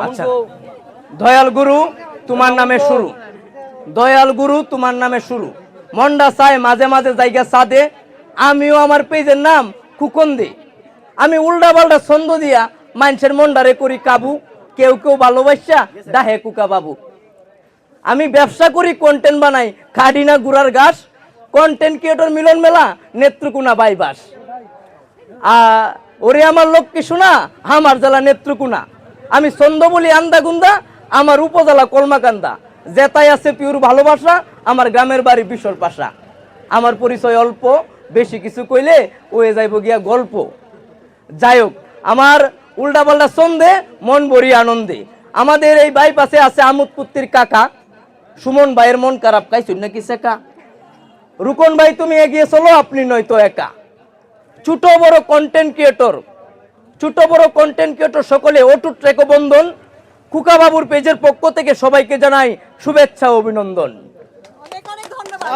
আচ্ছা, দয়াল গুরু তোমার নামে শুরু, দয়াল গুরু তোমার নামে শুরু, মন্ডা চায় মাঝে মাঝে জায়গা সাদে, আমিও আমার পেজের নাম খুকন দে। আমি উল্টা পাল্টা ছন্দ দিয়া মানুষের মন্ডারে করি কাবু, কেউ কেউ ভালোবাসা ডাহে কুকা বাবু। আমি ব্যবসা করি, কন্টেন্ট বানাই, খাডি না গুড়ার ঘাস, কন্টেন্ট ক্রিয়েটর মিলন মেলা, নেত্রকোনা বাইবাস। ওরে আমার লক্ষ্মী শোনা, আমার জেলা নেত্রকোনা, আমি ছন্দ বলি আন্দা গুন্দা, আমার উপজেলা কলমাকান্দা, জেতাই আছে পিওর ভালোবাসা, আমার গ্রামের বাড়ি বিশর পাশা। আমার পরিচয় অল্প, বেশি কিছু কইলে ওয়ে যাইব গিয়া গল্প। যাই হোক, আমার উল্টা পাল্টা ছন্দে মন ভরি আনন্দে। আমাদের এই বাইপাসে আছে আমোদপুত্তির কাকা, সুমন ভাইয়ের মন খারাপ খাইছুন নাকি সেকা। রুকন ভাই তুমি এগিয়ে চলো, আপনি নয়তো একা। ছোট বড় কন্টেন্ট ক্রিয়েটর, ছোট বড় কন্টেন্ট ক্রিয়েটর সকলে অটুট রেখো বন্ধন। কুকা বাবুর পেজের পক্ষ থেকে সবাইকে জানাই শুভেচ্ছা ও অভিনন্দন। অনেক অনেক ধন্যবাদ।